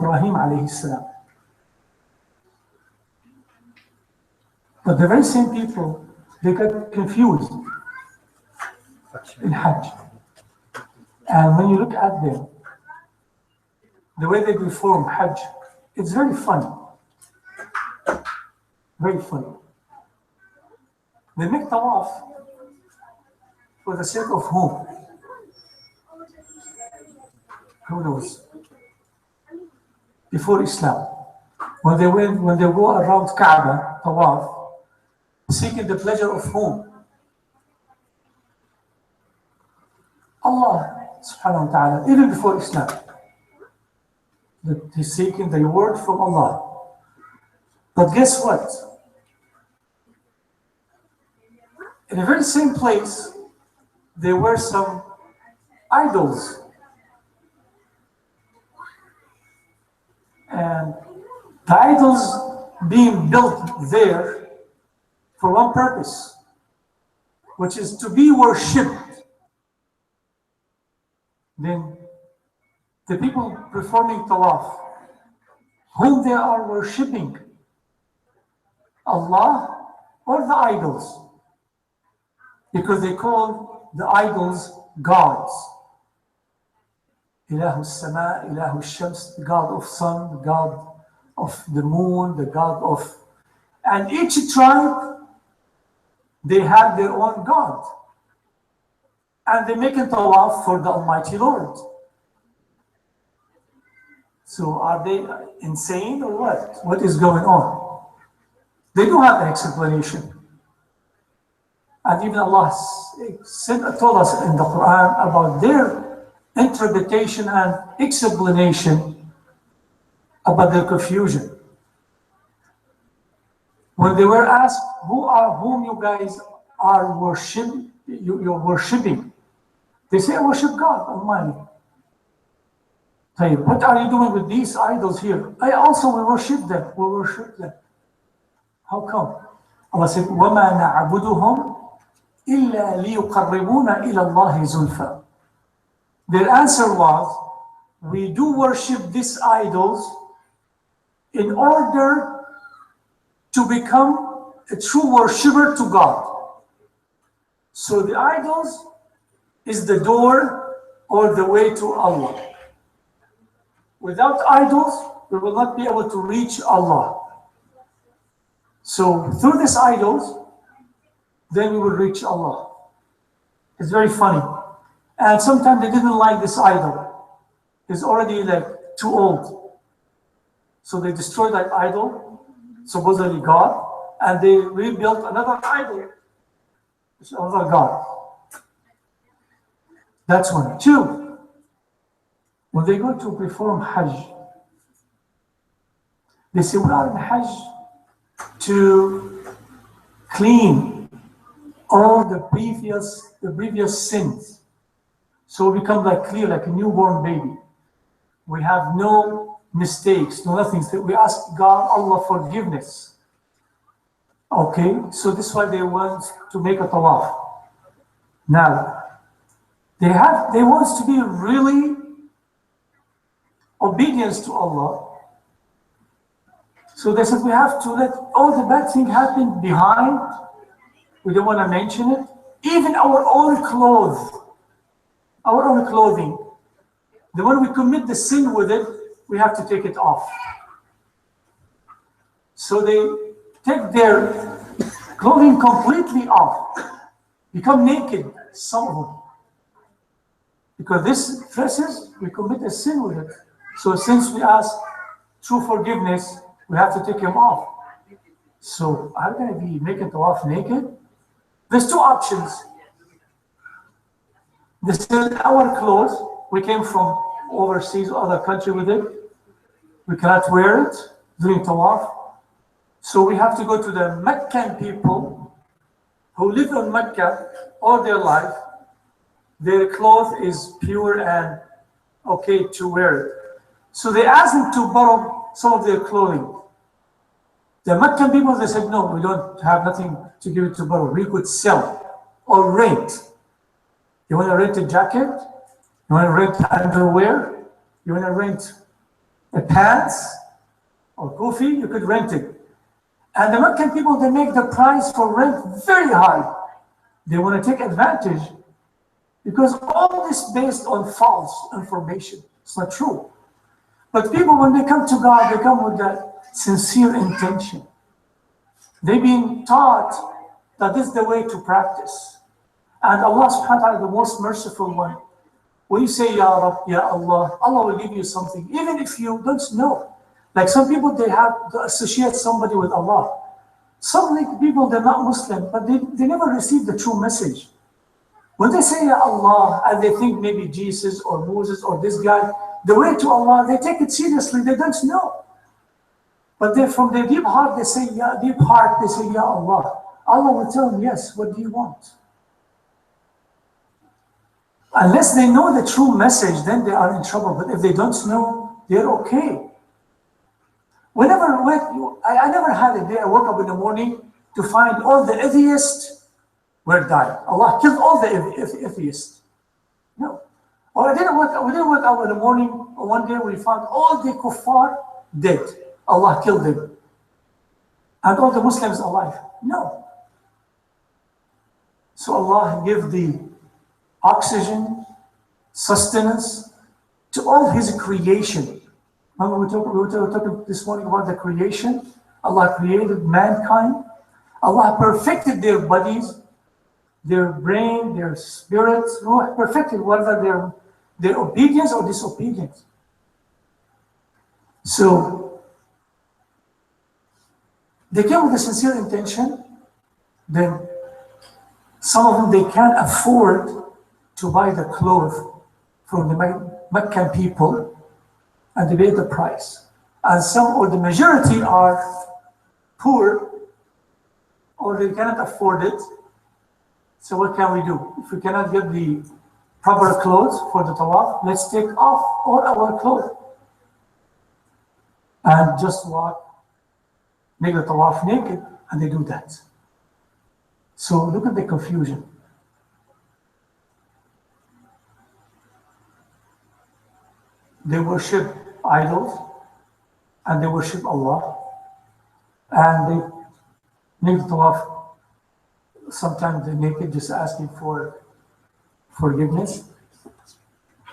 Ibrahim alayhi salam. But the very same people, they got confused in Hajj. And when you look at them, the way they perform Hajj, it's very funny. Very funny. They make tawaf for the sake of whom? Who knows? Before Islam, when they go around Kaaba, tawaf, seeking the pleasure of whom? Allah subhanahu wa ta'ala, even before Islam. That he's seeking the reward from Allah. But guess what? In the very same place, there were some idols. And the idols being built there for one purpose, which is to be worshipped. Then the people performing tawaf, whom they are worshipping, Allah or the idols? Because they call the idols gods. Ilahu Sama, Ilahu Shams, the God of sun, the God of the moon, the God of... And each tribe, they have their own God. And they make a tawaf for the Almighty Lord. So are they insane or what? What is going on? They do have an explanation. And even Allah told us in the Quran about their interpretation and explanation about their confusion. When they were asked, whom you guys are worshiping, you're worshiping, they say, I worship God Almighty. Hey, what are you doing with these idols here? I also will worship them. Will worship them. How come? Allah said, وَمَا نَعْبُدُهُمْ إِلَّا لِيُقَرِّبُونَ إِلَى اللَّهِ زُلْفًا. Their answer was, we do worship these idols in order to become a true worshipper to God. So the idols is the door or the way to Allah. Without idols, we will not be able to reach Allah. So through these idols, then we will reach Allah. It's very funny. And sometimes they didn't like this idol. It's already like too old. So they destroyed that idol, supposedly God, and they rebuilt another idol, which is another God. That's one. Two, when they go to perform Hajj, they say, we are in Hajj to clean all the previous sins. So we become like clear, like a newborn baby. We have no mistakes, no nothing. So we ask God, Allah, forgiveness. Okay, so this is why they want to make a tawaf. Now, they want to be really obedience to Allah. So they said we have to let all the bad things happen behind. We don't want to mention it. Even our own clothes, our own clothing. The one we commit the sin with it, we have to take it off. So they take their clothing completely off, become naked, some of them. Because this dresses, we commit a sin with it. So since we ask true forgiveness, we have to take them off. So how can I be making tawaf naked? There's two options. This is our clothes. We came from overseas, other country with it. We cannot wear it during tawaf. So we have to go to the Meccan people who live in Mecca all their life. Their cloth is pure and okay to wear it. So they asked them to borrow some of their clothing. The Meccan people, they said, no, we don't have nothing to give it to borrow. We could sell or rent. You want to rent a jacket? You want to rent underwear? You want to rent a pants or kufi, you could rent it. And the Meccan people, they make the price for rent very high. They want to take advantage because all this based on false information. It's not true. But people, when they come to God, they come with that sincere intention. They've been taught that this is the way to practice. And Allah subhanahu wa ta'ala, the most merciful one, when you say, Ya Rab, Ya Allah, Allah will give you something, even if you don't know. Like some people, they have to associate somebody with Allah. Some like people, they're not Muslim, but they never receive the true message. When they say Ya Allah, and they think maybe Jesus or Moses or this guy, the way to Allah, they take it seriously, they don't know. But they, from their deep heart, they say Ya Allah. Allah will tell them, yes, what do you want? Unless they know the true message, then they are in trouble. But if they don't know, they're okay. I never had a day I woke up in the morning to find all the atheists were died. Allah killed all the atheists. No. Or we didn't wake up in the morning, or one day we found all the kuffar dead. Allah killed them. And all the Muslims alive. No. So Allah gave the oxygen, sustenance to all His creation. Remember we were talking this morning about the creation. Allah created mankind. Allah perfected their bodies, their brain, their spirits, perfected whether their obedience or disobedience. So they came with a sincere intention. Then some of them, they can't afford to buy the clothes from the Meccan people, and they pay the price. And some, or the majority, are poor, or they cannot afford it. So what can we do? If we cannot get the proper clothes for the tawaf, let's take off all our clothes and just walk, make the tawaf naked, and they do that. So look at the confusion. They worship idols and they worship Allah, and they make the tawaf. Sometimes they're naked, just asking for forgiveness,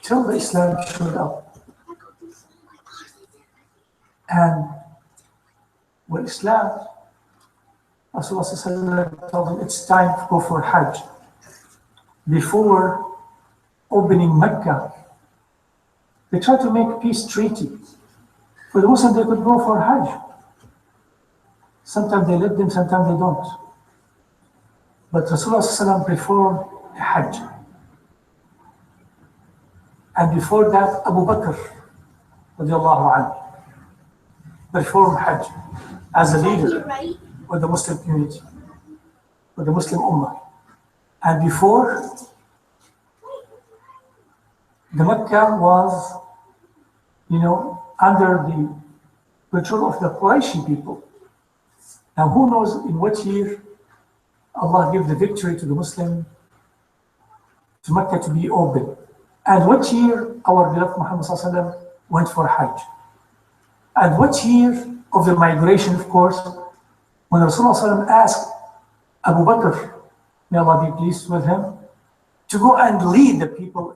till the Islam showed up. And when Islam, Rasulullah told them it's time to go for Hajj. Before opening Mecca, they tried to make a peace treaty. For the Muslims, they could go for Hajj. Sometimes they let them, sometimes they don't. But Rasulullah performed Hajj. And before that, Abu Bakr radiallahu anhu performed Hajj as a leader of the Muslim community, of the Muslim Ummah. And before, the Mecca was, under the control of the Qurayshi people. Now, who knows in what year Allah gave the victory to the Muslim, to Mecca to be open, and what year our beloved Muhammad ﷺ went for Hajj, and what year of the migration, of course, when Rasulullah ﷺ asked Abu Bakr, may Allah be pleased with him, to go and lead the people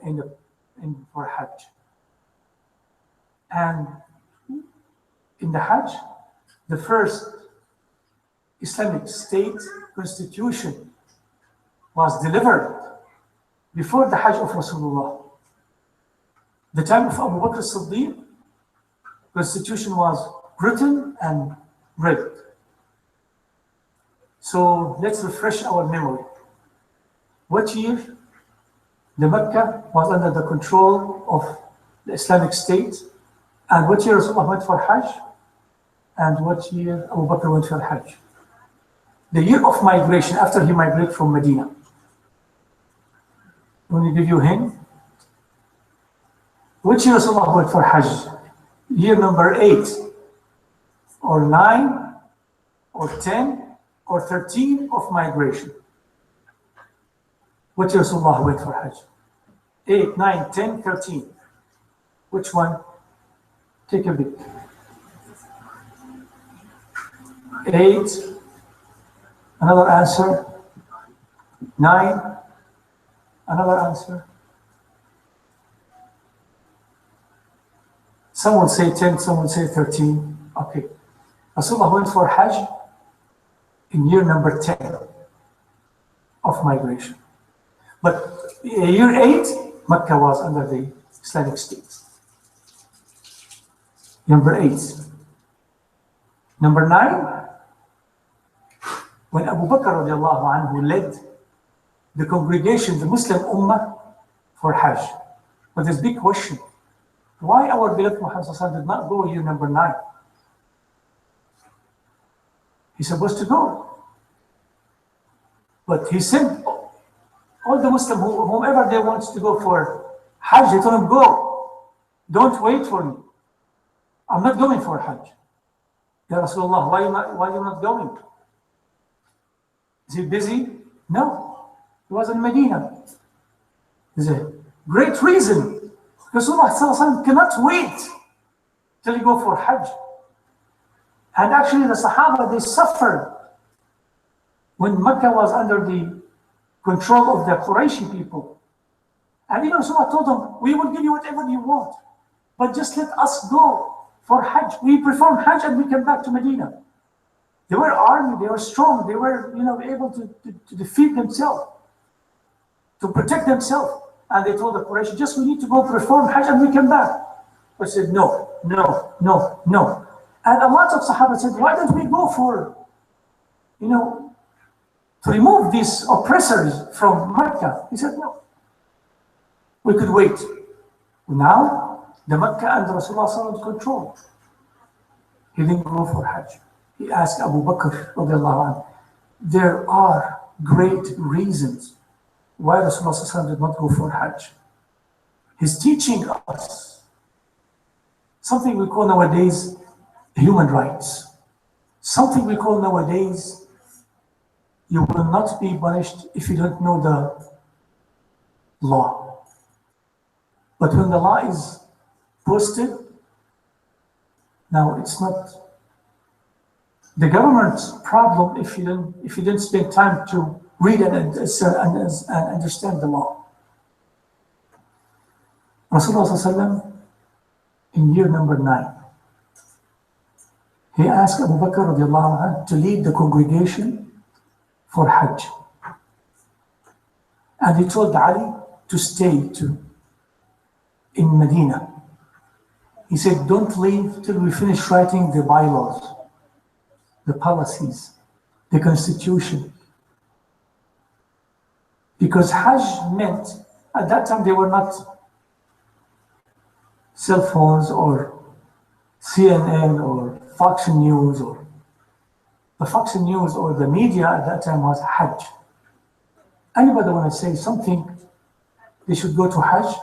for Hajj. And in the Hajj, the first Islamic state constitution was delivered before the Hajj of Rasulullah. The time of Abu Bakr as-Siddiq, constitution was written and read. So let's refresh our memory. What year the Mecca was under the control of the Islamic State, and what year Rasulullah went for Hajj, and what year Abu Bakr went for Hajj? The year of migration, after he migrated from Medina. Let me give you a hint. Which year Rasulullah went for Hajj? Year number 8, or 9, or 10, or 13 of migration. Which year Rasulullah went for Hajj? 8, 9, 10, 13. Which one? Take a bit. 8. Another answer. 9. Another answer. Some will say 10, some will say 13. Okay. Rasulullah went for Hajj in year number 10 of migration. But year 8, Mecca was under the Islamic State. Number 8. Number 9, when Abu Bakr radiallahu anhu led the congregation, the Muslim Ummah, for Hajj. But there's a big question. Why our beloved Muhammad did not go year number 9? He's supposed to go. But he sent all the Muslims, whomever they want to go for Hajj, they told him, go. Don't wait for me. I'm not going for Hajj. Ya Rasulullah, why are you not going? Is he busy? No. He was in Medina. There's a great reason. Rasulullah cannot wait till he go for Hajj. And actually the Sahaba, they suffered when Mecca was under the control of the Qurayshi people. And even Rasulullah told them, we will give you whatever you want, but just let us go for Hajj. We perform Hajj and we come back to Medina. They were army, they were strong, they were able to defeat themselves, to protect themselves. And they told the Quraysh, just we need to go perform Hajj and we come back. But said, no, no, no, no. And a lot of Sahaba said, why don't we go for, to remove these oppressors from Mecca? He said, no. We could wait. Now, the Mecca and Rasulullah control. He didn't go for Hajj. He asked Abu Bakr, radiallahu anhu, there are great reasons why Rasulullah did not go for Hajj. He's teaching us something we call nowadays human rights. Something we call nowadays, you will not be punished if you don't know the law. But when the law is posted, now it's not the government's problem if you didn't spend time to read and understand the law. Rasulullah in year number 9, he asked Abu Bakr radiallahu anhu to lead the congregation for Hajj. And he told Ali to stay in Medina. He said, don't leave till we finish writing the bylaws, the policies, the constitution. Because Hajj meant, at that time, they were not cell phones or CNN or Fox News, or the Fox News or the media at that time was Hajj. Anybody want to say something, they should go to Hajj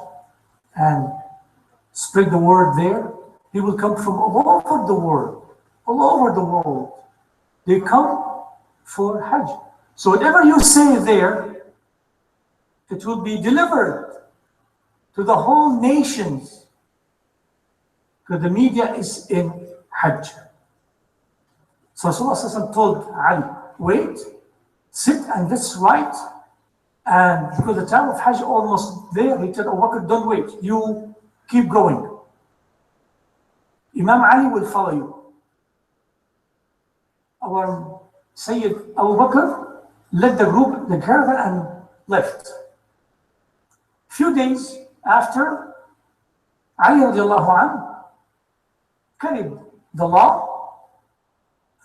and spread the word there. He will come from all over the world, all over the world. They come for Hajj. So whatever you say there, it will be delivered to the whole nations, because the media is in Hajj. So Rasulullah told Ali, wait, sit and let's write. And because the time of Hajj almost there, he told Abu Bakr, don't wait, you keep going. Imam Ali will follow you. Our Sayyid Abu Bakr led the group, the caravan, and left. Few days after, Ali radiallahu anhu carried the law,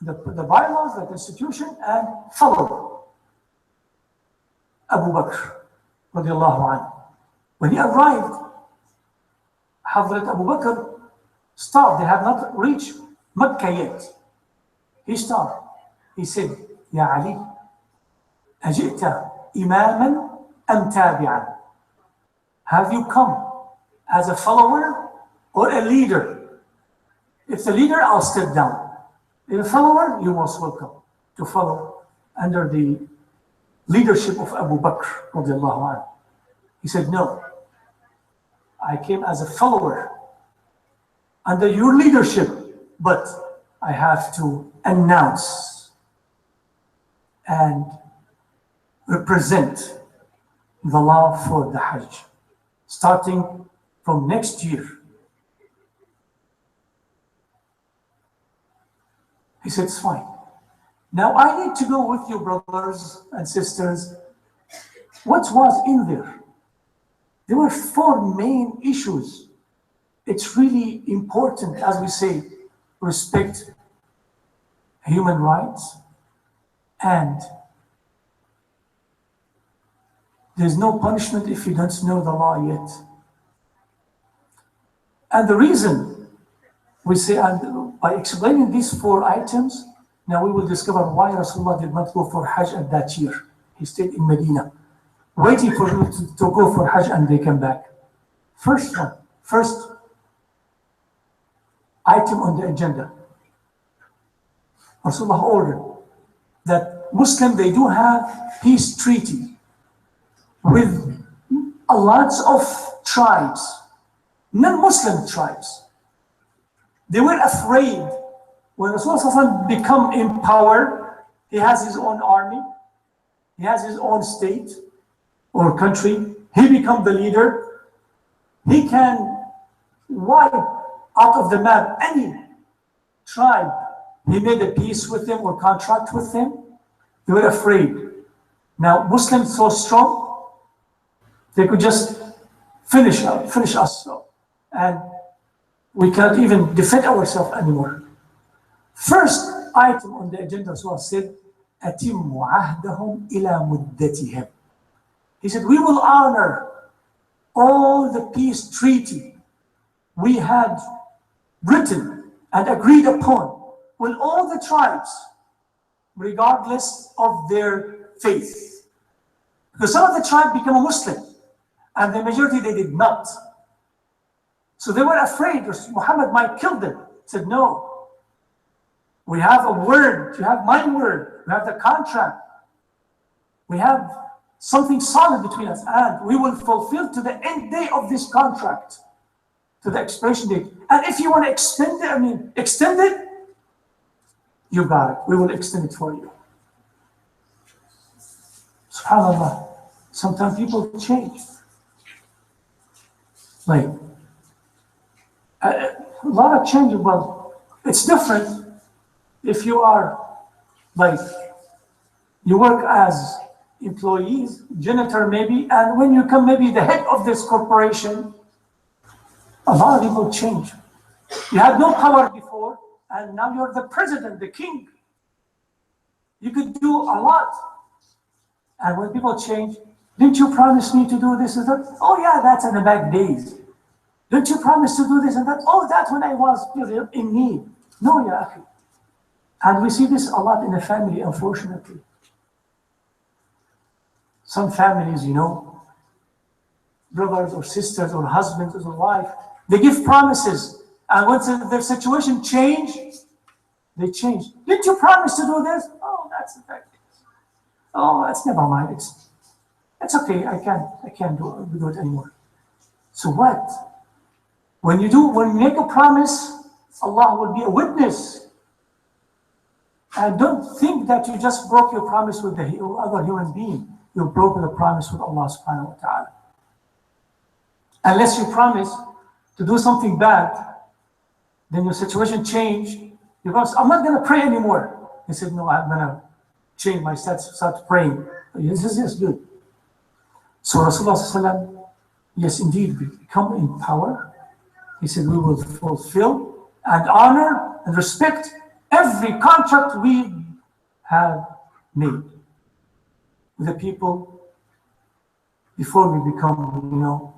the bylaws, the constitution, and followed Abu Bakr radiallahu anhu. When he arrived, Hazrat Abu Bakr stopped. They had not reached Mecca yet. He stopped. He said, Ya Ali, أجئت إماما أم تابعا? Have you come as a follower or a leader? If the leader, I'll step down. If a follower, you're most welcome to follow under the leadership of Abu Bakr radiallahu anhu. He said, no, I came as a follower. under your leadership, but I have to announce and represent the law for the Hajj, starting from next year. He said, it's fine. Now I need to go with you, brothers and sisters. What was in there? There were 4 main issues. It's really important, as we say, respect human rights, and there's no punishment if you don't know the law yet. And the reason we say, and by explaining these 4 items, now we will discover why Rasulullah did not go for Hajj at that year. He stayed in Medina, waiting for them to go for Hajj, and they came back. First item on the agenda. Rasulullah ordered that Muslim, they do have peace treaty with lots of tribes, non-Muslim tribes. They were afraid when Rasulullah become in power. He has his own army, he has his own state or country, he become the leader, he can wipe out of the map any tribe he made a peace with them or contract with them. They were afraid. Now Muslims so strong, they could just finish us, and we can't even defend ourselves anymore. First item on the agenda, so I said, أَتِمُّ عَهْدَهُمْ إِلَى مُدَّتِهِمْ. He said, we will honor all the peace treaty we had written and agreed upon with all the tribes, regardless of their faith. Because some of the tribes became a Muslim, and the majority, they did not. So they were afraid Muhammad might kill them. He said, no, we have a word, you have my word, we have the contract, we have something solid between us, and we will fulfill to the end day of this contract, to the expiration date. And if you want to extend it, you got it. We will extend it for you. SubhanAllah. Sometimes people change. Like, a lot of change. Well, it's different if you are, like, you work as employees, janitor maybe, and when you come maybe the head of this corporation, a lot of people change. You had no power before, and now you're the president, the king. You could do a lot. And when people change, didn't you promise me to do this and that? Oh yeah, that's in the back days. Didn't you promise to do this and that? Oh, that's when I was in need. No, ya akhi. And we see this a lot in the family, unfortunately. Some families, brothers or sisters or husbands or wife, they give promises. And once their situation change, they change. Didn't you promise to do this? Oh, that's the fact. Oh, that's never mind. It's okay. I can't do it anymore. So what? When you make a promise, Allah will be a witness. And don't think that you just broke your promise with the other human being. You broke the promise with Allah subhanahu wa ta'ala. Unless you promise to do something bad, then your situation changed. You go, I'm not going to pray anymore. He said, no, I'm going to change my status, start praying. Yes, good. So Rasulullah, yes, indeed, become in power. He said, we will fulfill and honor and respect every contract we have made with the people before we become,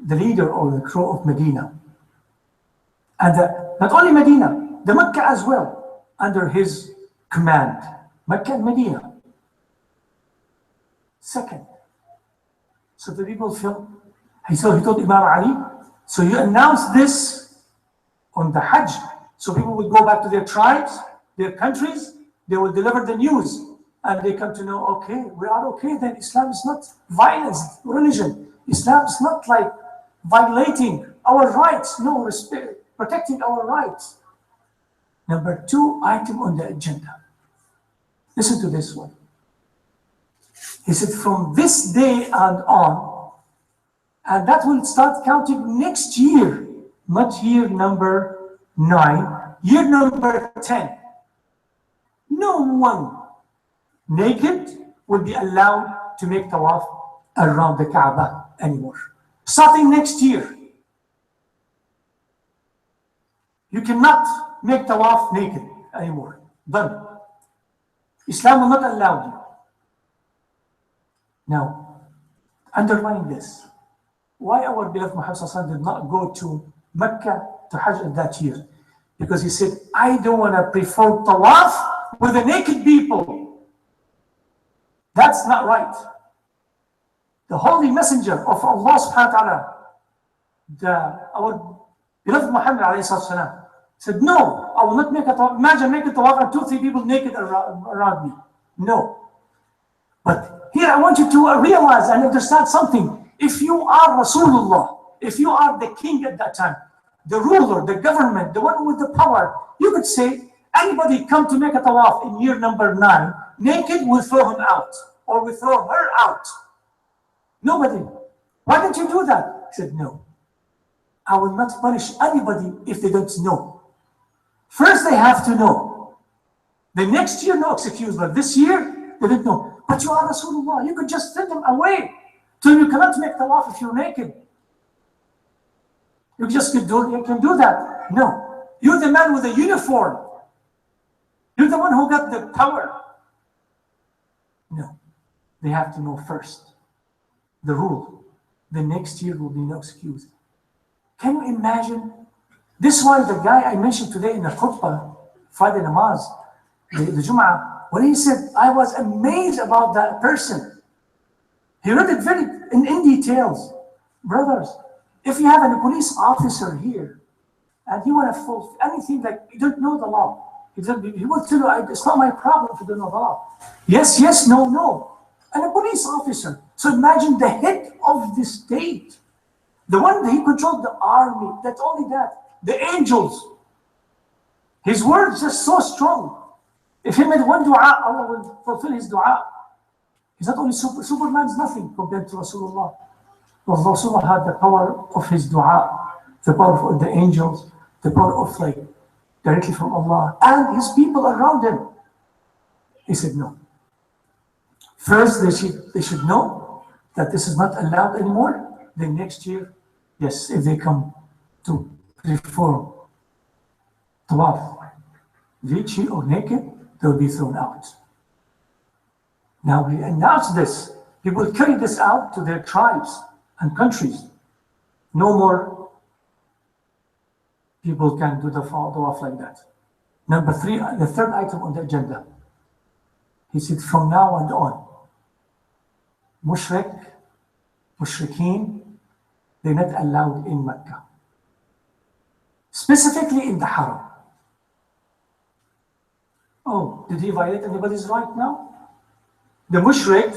the leader or the crow of Medina. And not only Medina, the Mecca as well, under his command. Mecca and Medina. Second, so the people feel, he told Imam Ali, so you announce this on the Hajj, so people will go back to their tribes, their countries, they will deliver the news, and they come to know, okay, we are okay, then Islam is not violence, religion. Islam is not like violating our rights, no respect. protecting our rights. Number 2 item on the agenda. Listen to this one. He said, from this day and on, and that will start counting next year, not year number 9, year number 10. No one naked will be allowed to make tawaf around the Kaaba anymore. Starting next year, you cannot make tawaf naked anymore. Done. Islam will not allow you. Now, underline this. Why our beloved Muhammad did not go to Mecca to Hajj that year? Because he said, I don't want to perform tawaf with the naked people. That's not right. The Holy Messenger of Allah subhanahu wa ta'ala, our beloved Muhammad said, no, I will not make a tawaf. Imagine making tawaf and 2-3 people naked around me. No. But here I want you to realize and understand something. If you are Rasulullah, if you are the king at that time, the ruler, the government, the one with the power, you could say, anybody come to make a tawaf in year number 9, naked, will throw him out, or will throw her out. Nobody. Why don't you do that? He said, no. I will not punish anybody if they don't know. First, they have to know. The next year, no excuse, but this year, they didn't know. But you are Rasulullah. You could just send them away. So you cannot make tawaf if you're naked. You can do that. No. You're the man with the uniform. You're the one who got the power. No. They have to know first the rule. The next year will be no excuse. Can you imagine? This one, the guy I mentioned today in the khutbah, Friday namaz, the Jum'ah, when he said, I was amazed about that person. He read it very in details. Brothers, if you have a police officer here and you want to fulfill anything like you don't know the law, he will tell you, it's not my problem if you don't know the law. Yes, yes, no, no. And a police officer. So imagine the head of the state, the one that he controlled the army, not only that, the angels. His words are so strong. If he made one dua, Allah will fulfill his dua. He's not only Superman is nothing compared to Rasulullah. Rasulullah had the power of his dua, the power of the angels, the power of directly from Allah, and his people around him. He said no. First, they should know that this is not allowed anymore. Then next year, yes, if they come to perform tawaf, vici or naked, they'll be thrown out. Now we announce this. People carry this out to their tribes and countries. No more people can do the tawaf like that. Number 3, the third item on the agenda. He said from now and on, mushrikeen, they're not allowed in Mecca. Specifically in the Haram. Oh, did he violate anybody's right now? The mushrik,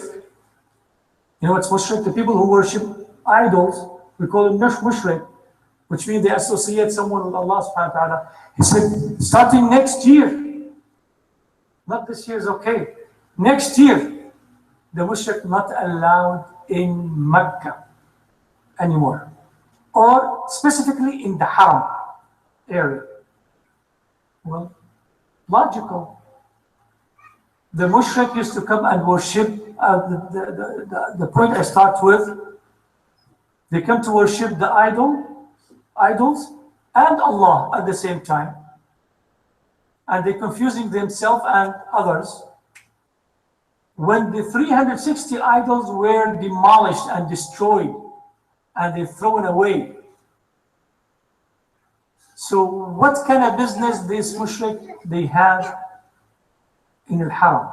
you know what's mushrik? The people who worship idols, we call them mushrik, which means they associate someone with Allah subhanahu wa ta'ala. He said, starting next year, not this year is okay, next year, the mushrik not allowed in Mecca anymore, or specifically in the Haram area. Well, logical. The mushrik used to come and worship, the point I start with, they come to worship the idols and Allah at the same time. And they're confusing themselves and others. When the 360 idols were demolished and destroyed and they're thrown away. So what kind of business this mushrik they have in al-Haram,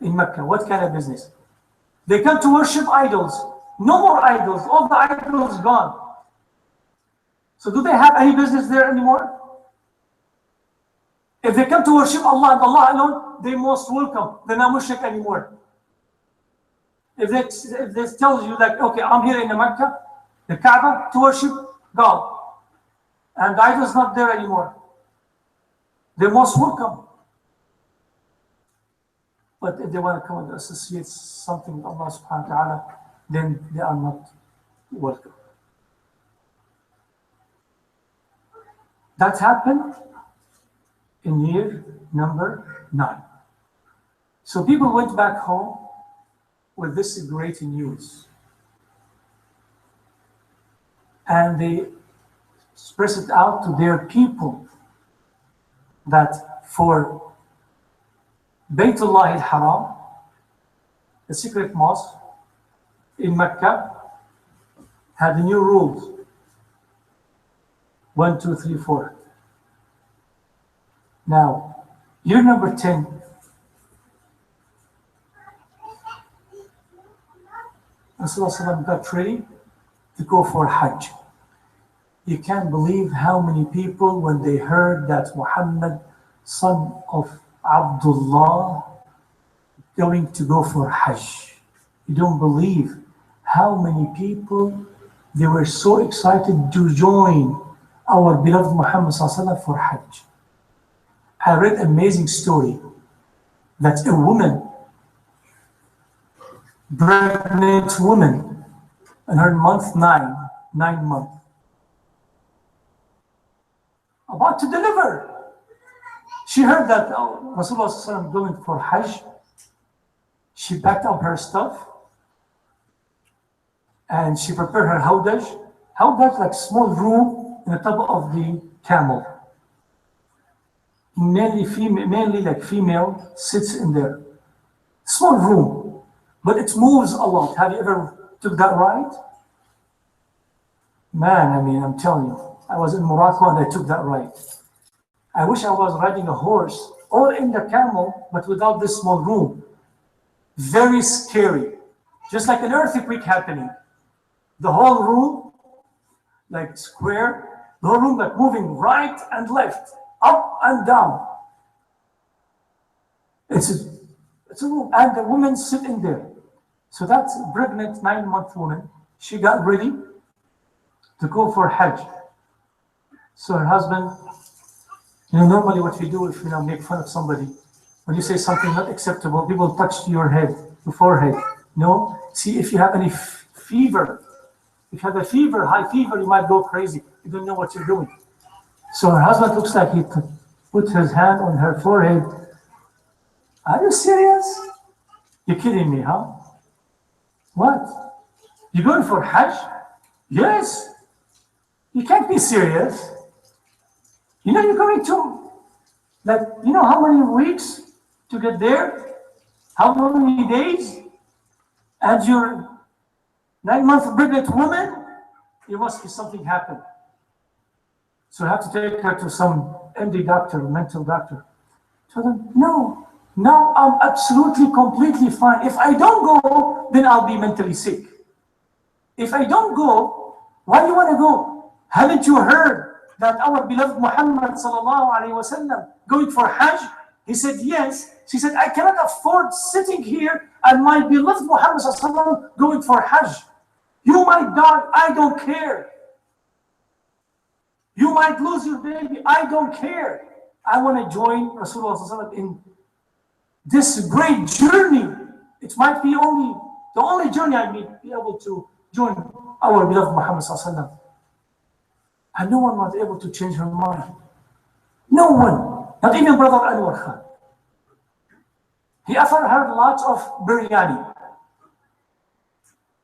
in Mecca? What kind of business? They come to worship idols. No more idols. All the idols gone. So do they have any business there anymore? If they come to worship Allah and Allah alone, they most welcome. They're not mushrik anymore. If they tell you like, okay, I'm here in Mecca, the Kaaba, to worship God. and Nite is not there anymore. They're most welcome. But if they want to come and associate something with Allah subhanahu wa ta'ala, then they are not welcome. That happened in year number 9. So people went back home with this great news. And they expressed it out to their people that for Baytullah al-Haram, the secret mosque in Mecca, had the new rules. 1, 2, 3, 4. Now, year number 10, Rasulullah got ready to go for Hajj. You can't believe how many people, when they heard that Muhammad, son of Abdullah, going to go for Hajj. You don't believe how many people, they were so excited to join our beloved Muhammad for Hajj. I read an amazing story that a woman, pregnant woman, in her month 9 months, about to deliver. She heard that Rasulullah going for Hajj. She packed up her stuff and she prepared her howdaj. Howdaj, like small room in the top of the camel. Mainly like female sits in there. Small room, but it moves a lot. Have you ever took that ride? Man, I mean, I'm telling you, I was in Morocco and I took that ride. I wish I was riding a horse or in the camel, but without this small room. Very scary. Just like an earthquake happening. The whole room, like square, the whole room like moving right and left, up and down. It's a room, and the woman sitting there. So that's a pregnant 9-month woman. She got ready to go for Hajj. So her husband, normally what we do if make fun of somebody, when you say something not acceptable, people touch your head, your forehead. No, see if you have any fever. If you have a fever, high fever, you might go crazy. You don't know what you're doing. So her husband looks like he put his hand on her forehead. Are you serious? You're kidding me, huh? What? You going for Hajj? Yes. You can't be serious. You're going to, how many weeks to get there? How many days? And you're 9-month pregnant woman? There must be something happen. So I have to take her to some MD doctor, mental doctor. Tell them, no, I'm absolutely, completely fine. If I don't go, then I'll be mentally sick. If I don't go, why do you want to go? Haven't you heard that our beloved Muhammad going for Hajj? He said, yes. She said, I cannot afford sitting here and my beloved Muhammad going for Hajj. You might die, I don't care. You might lose your baby, I don't care. I want to join Rasulullah in this great journey. It might be the only journey I may be able to join our beloved Muhammad. And no one was able to change her mind. No one, not even Brother Anwar Khan. He offered her lots of biryani,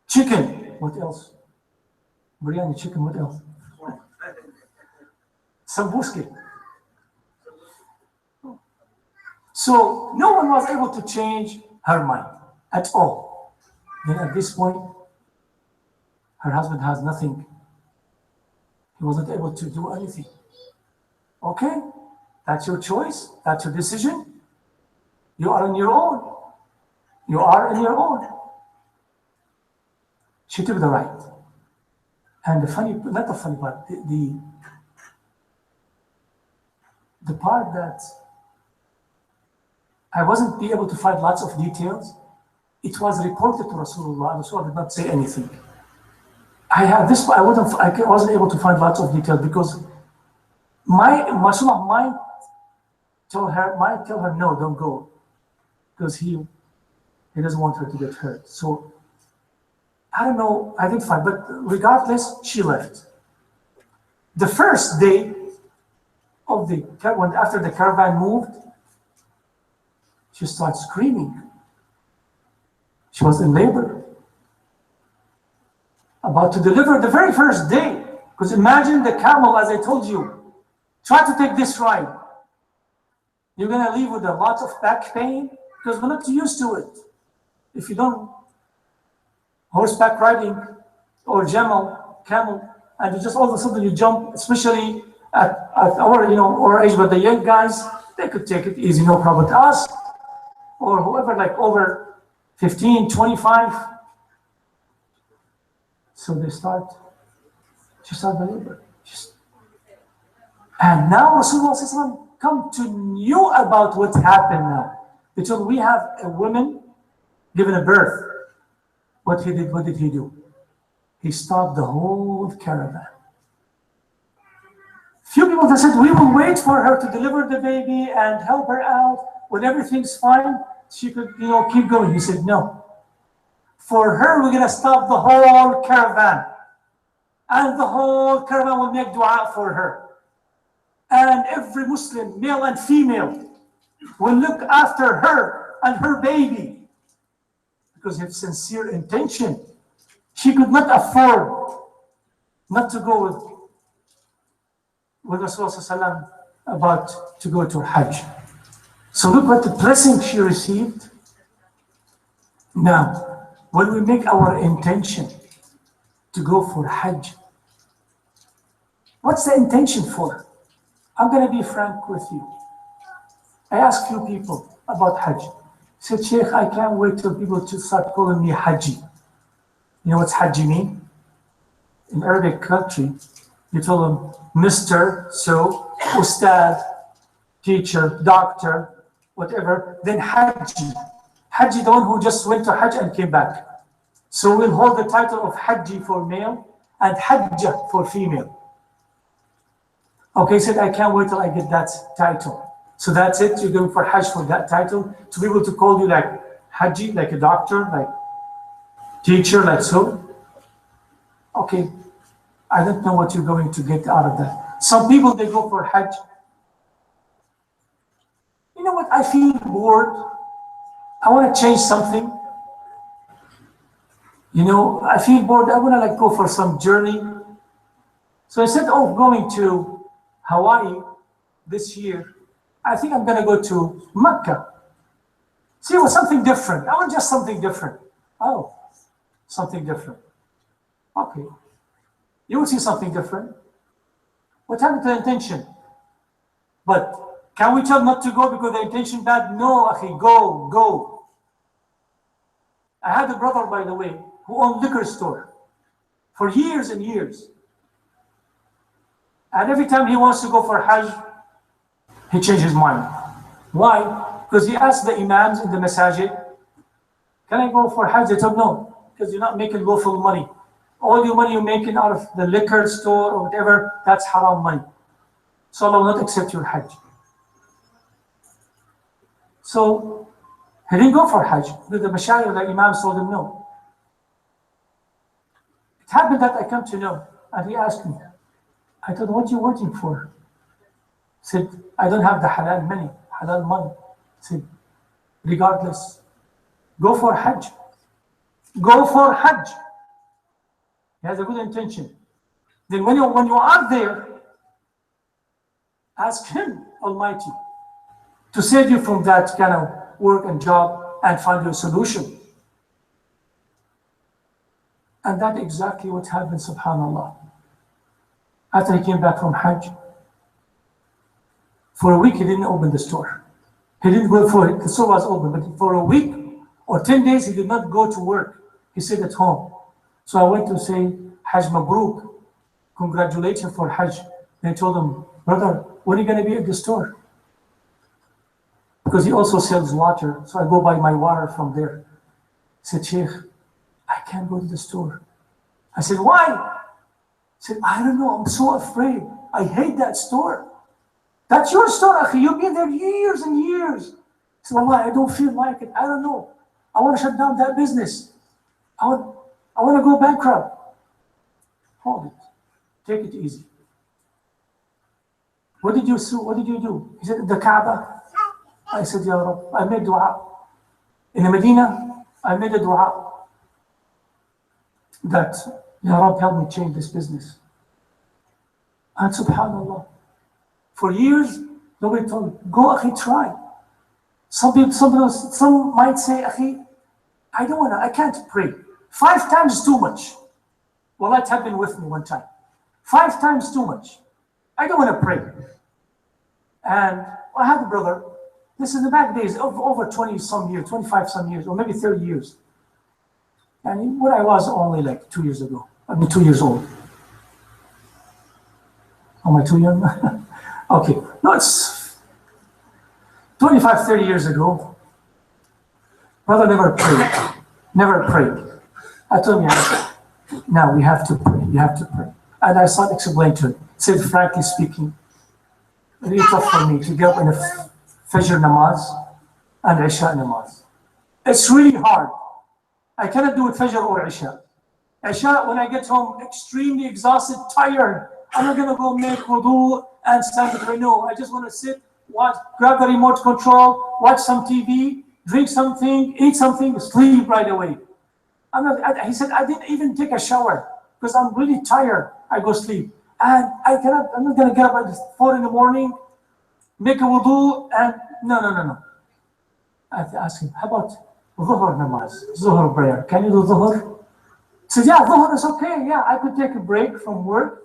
chicken. What else? Biryani, chicken, what else? Sambuski. So no one was able to change her mind at all. Then at this point, her husband has nothing. He wasn't able to do anything. Okay, that's your choice. That's your decision. You are on your own. You are on your own. She took the right. And the funny, not the funny part, the part that I wasn't be able to find lots of details, it was reported to Rasulullah, and Rasulullah did not say anything. I wasn't able to find lots of details because Mashallah might tell her, no, don't go, because he doesn't want her to get hurt. So I don't know, I didn't find, but regardless, she left. The first day of after the caravan moved, she started screaming. She was in labor, about to deliver the very first day. Because imagine the camel, as I told you, try to take this ride. You're going to leave with a lot of back pain because we're not used to it. If you don't horseback riding or camel, and you just all of a sudden you jump, especially at our age, but the young guys, they could take it easy, no problem. To us, or whoever, like over 15, 25. So she started the labor. And now Rasulullah come to know about what happened now. Because we have a woman given a birth. What did he do? He stopped the whole caravan. Few people that said, we will wait for her to deliver the baby and help her out. When everything's fine, she could, keep going. He said, no. For her, we're going to stop the whole caravan. And the whole caravan will make dua for her. And every Muslim, male and female, will look after her and her baby. Because of sincere intention. She could not afford not to go with Rasulullah about to go to Hajj. So look what the blessing she received. Now, when we make our intention to go for Hajj, what's the intention for? I'm going to be frank with you. I asked few people about Hajj. I said, Sheikh, I can't wait till people to start calling me Haji. You know what's Haji mean? In Arabic country, you tell them Mr. So, Ustad, teacher, doctor, whatever, then Haji. Haji, the one who just went to Hajj and came back. So we'll hold the title of Haji for male and Hajjah for female. Okay, said, I can't wait till I get that title. So that's it, you're going for Hajj for that title, to be able to call you like Haji, like a doctor, like teacher, like so. Okay, I don't know what you're going to get out of that. Some people, they go for Hajj. You know what, I feel bored. I want to change something. I feel bored, I want to go for some journey. So instead of going to Hawaii this year, I think I'm going to go to Mecca. See, it was something different. I want just something different. Oh, something different. Okay. You will see something different. What happened to the intention? But can we tell not to go because the intention bad? No, akhi, go. I had a brother, by the way, who owned a liquor store for years and years. And every time he wants to go for Hajj, he changed his mind. Why? Because he asked the imams in the masajid, can I go for Hajj? They told no, because you're not making lawful money. All your money you're making out of the liquor store or whatever, that's haram money. So Allah will not accept your Hajj. So he didn't go for Hajj, because the mashayikh, the imams told him no. It happened that I come to know, and he asked me, I told him, what are you waiting for? He said, I don't have the halal money. I said, regardless, go for Hajj. Go for Hajj. He has a good intention. Then when you are there, ask him, Almighty, to save you from that kind of work and job and find you a solution. And that's exactly what happened, subhanAllah. After he came back from Hajj, for a week he didn't open the store. He didn't go for it, the store was open, but for a week or 10 days he did not go to work. He stayed at home. So I went to say, Hajj Mabruk, congratulations for Hajj. They told him, brother, when are you going to be at the store? Because he also sells water, so I go buy my water from there. He said, Sheikh, I can't go to the store. I said, why? He said, I don't know, I'm so afraid. I hate that store. That's your store, akhi. You've been there years and years. So Allah, I don't feel like it. I don't know. I want to shut down that business. I want to go bankrupt. Hold it. Take it easy. What did you do? He said, the Kaaba. I said, Ya Rab, I made dua. In the Medina, I made a dua that, Ya Rab, help me change this business. And subhanAllah, for years, nobody told me, go, akhi, try. Some might say, akhi, I can't pray. 5 times is too much. Well, it happened with me one time. 5 times too much. I don't want to pray. And I had a brother, this is the back days of over 20 some years, 25 some years, or maybe 30 years. And when I was only like 2 years ago, 2 years old. Am I too young? Okay, no, it's 25, 30 years ago. Brother never prayed, never prayed. I told him, now we have to pray, you have to pray. And I started explaining to him, said, frankly speaking, really tough for me to get up in a Fajr namaz and Isha namaz. It's really hard. I cannot do it Fajr or Isha. Isha, when I get home, extremely exhausted, tired. I'm not going to go make wudu and stand there. No, I just want to sit, watch, grab the remote control, watch some TV, drink something, eat something, sleep right away. He said, I didn't even take a shower because I'm really tired. I go sleep. And I'm not going to get up at 4 in the morning, make a wudu, and no. I asked him, how about Dhuhr namaz, Dhuhr prayer? Can you do Dhuhr? He said, yeah, Dhuhr is okay. Yeah, I could take a break from work,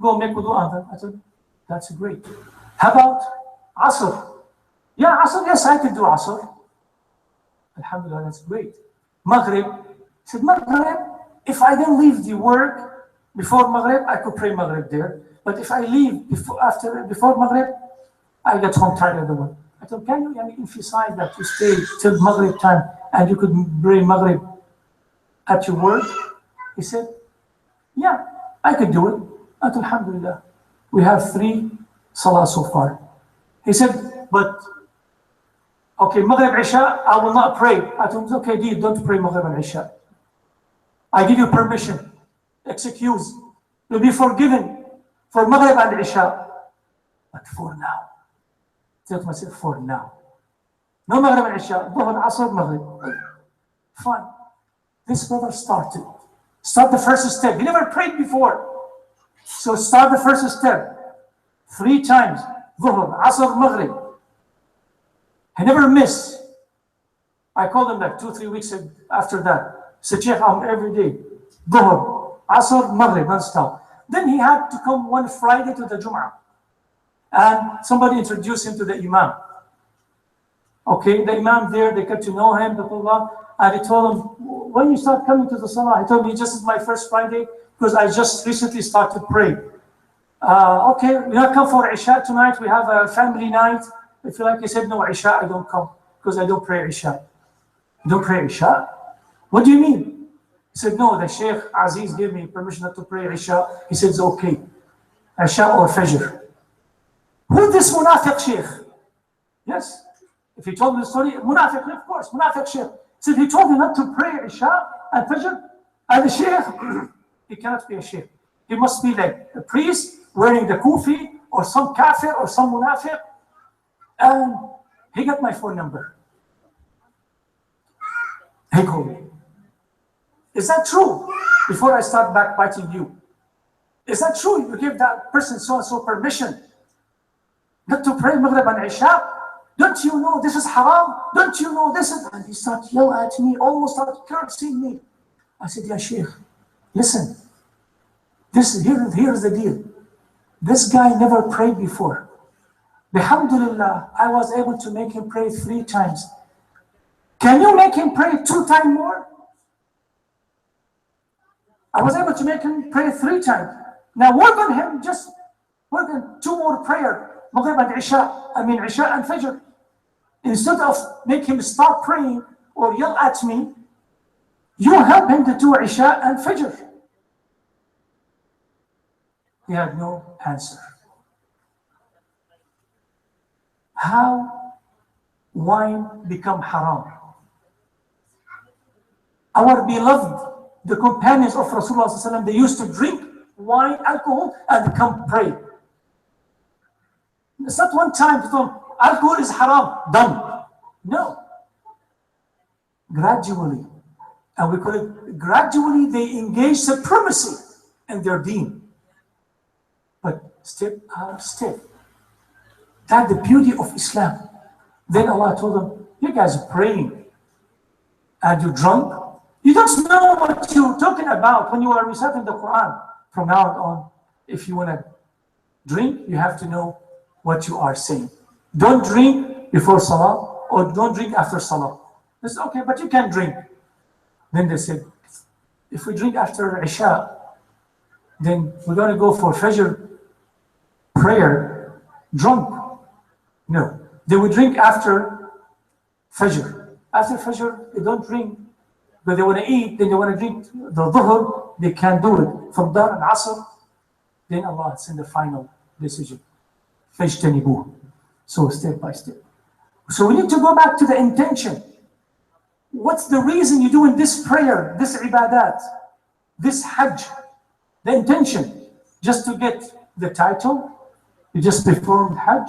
go make wudu. I said, that's great. How about Asr? Yeah, Asr, yes, I could do Asr. Alhamdulillah, that's great. Maghrib. He said, Maghrib, if I didn't leave the work before Maghrib, I could pray Maghrib there. But if I leave before Maghrib, I get home tired of the work. I said, can you emphasize that you stay till Maghrib time and you could pray Maghrib at your work? He said, yeah, I could do it. I said, Alhamdulillah, we have 3 salah so far. He said, but okay, Maghrib, Isha, I will not pray. I told him, okay, dear, don't pray Maghrib and Isha. I give you permission, excuse. You'll be forgiven for Maghrib and Isha. But for now, I tell myself, for now. No Maghrib and Isha, Dhuhr, Asr, Maghrib. Fine. This brother start the first step. He never prayed before. So start the first step. 3 times, Dhuhr, Asr, Maghrib. He never missed. I called him like 2-3 weeks after that. Said, Sheikh, I'm every day. Dhuhr, Asr, Maghrib, non-stop. Then he had to come one Friday to the Jum'ah. And somebody introduced him to the Imam. Okay, the Imam there, they got to know him, blah, blah, blah. And he told him, when you start coming to the Salah, he told me, just is my first Friday, because I just recently started praying. Okay, you're not come for Isha tonight, we have a family night. If you like, he said, no, Isha, I don't come, because I don't pray Isha. You don't pray Isha? What do you mean? He said, no, the Sheikh Aziz gave me permission not to pray Isha. He said, it's okay. Isha or Fajr. Who this Munafiq Sheikh? Yes. If he told me the story, Munafiq, of course, Munafiq Sheikh. He said, he told me not to pray Isha and Fajr. And the Sheikh, he cannot be a Sheikh. He must be like a priest wearing the kufi or some kafir or some Munafiq. And he got my phone number. He called me. Is that true? Before I start backbiting you. Is that true? You give that person so-and-so permission not to pray Maghrib and Isha? Don't you know this is haram? Don't you know this is... And he started yelling at me, almost started cursing me. I said, Ya Sheikh, listen. Here's the deal. This guy never prayed before. Alhamdulillah, I was able to make him pray 3 times. Can you make him pray 2 times more? I was able to make him pray 3 times. Now work on him, just work on 2 more prayer. Maghrib and Isha, Isha and Fajr. Instead of make him stop praying or yell at me, you help him to do Isha and Fajr. He had no answer. how wine become haram. Our beloved, the companions of Rasulullah ﷺ, they used to drink wine, alcohol, and come pray. It's not one time to tell alcohol is haram, done. No. Gradually, and we call it gradually, they engage supremacy in their deen. But step after step. That's the beauty of Islam. Then Allah told them, you guys are praying and you're drunk. You don't know what you're talking about when you are reciting the Quran. From now on, if you want to drink, you have to know what you are saying. Don't drink before Salah or don't drink after Salah. They said, okay, but you can drink. Then they said, if we drink after Isha, then we're going to go for Fajr prayer drunk. No, they would drink after Fajr. After Fajr, they don't drink, but they want to eat, then they want to drink the Dhuhr, they can't do it. From Dahr and Asr, then Allah sent the final decision. فَاجْتَنِبُوهُ. So step by step. So we need to go back to the intention. What's the reason you're doing this prayer, this ibadat, this hajj? The intention, just to get the title, you just performed hajj,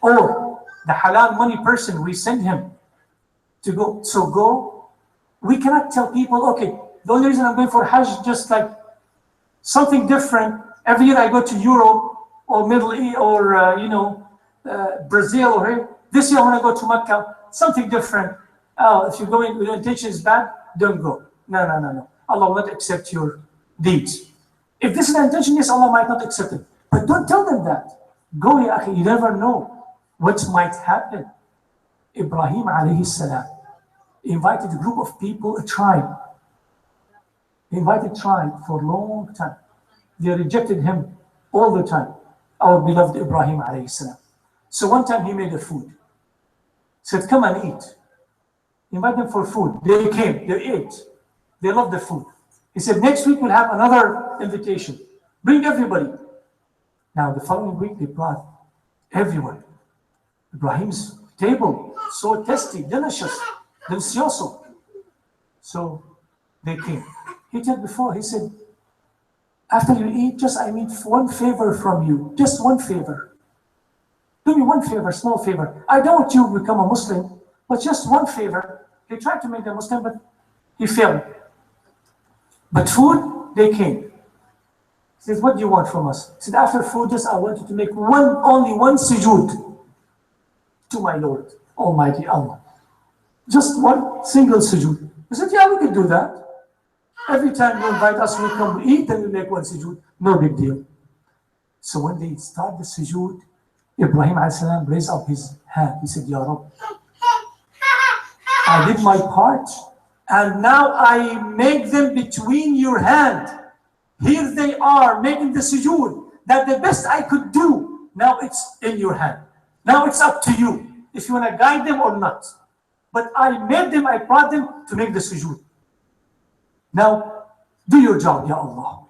or the halal money person, we send him to go. So go. We cannot tell people, okay, the only reason I'm going for hajj, just like something different. Every year I go to Europe or Middle East or Brazil or here. This year I want to go to Mecca. Something different. If you're going, your intention is bad, don't go. No. Allah will not accept your deeds. If this is the intention, yes, Allah might not accept it. But don't tell them that. Go, ya akhi, you never know what might happen. Ibrahim alayhi salam invited a group of people, a tribe. He invited tribe for a long time. They rejected him all the time. Our beloved Ibrahim alayhi salam. So one time he made a food. Said, come and eat. Invite them for food. They came, they ate. They loved the food. He said, next week we'll have another invitation. Bring everybody. Now the following week they brought everyone. Ibrahim's table, so tasty, delicious, delicioso. So they came. He said before, he said, after you eat, just I need one favor from you. Just one favor. Do me one favor, small favor. I don't want you to become a Muslim, but just one favor. He tried to make a Muslim, but he failed. But food, they came. He says, what do you want from us? He said, after food, just I want you to make only one sujood to my Lord, Almighty Allah. Just one single sujood. He said, yeah, we can do that. Every time you invite us, we come, we eat, then we make one sujood. No big deal. So when they start the sujood, Ibrahim ﷺ raised up his hand. He said, Ya Rabb, I did my part, and now I make them between your hand. Here they are making the sujood. That the best I could do, now it's in your hand. Now it's up to you, if you want to guide them or not. But I made them, I brought them to make the sujood. Now, do your job, Ya Allah.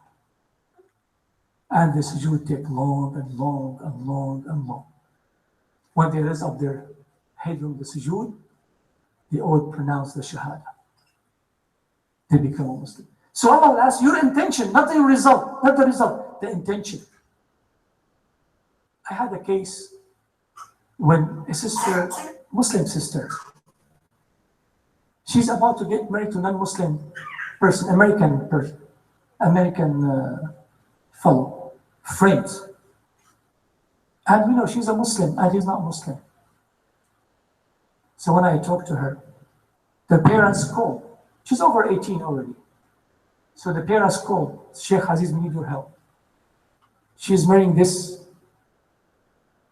And the sujood take long and long and long and long. When they raise up their head from the sujood, they all pronounce the shahada. They become a Muslim. So Allah will ask your intention, not the result, not the result, the intention. I had a case when a sister, Muslim sister, she's about to get married to non-Muslim person, American fellow, friends. And she's a Muslim and he's not Muslim. So when I talked to her, the parents called. She's over 18 already. So the parents called, Sheikh Aziz, we need your help. She's marrying this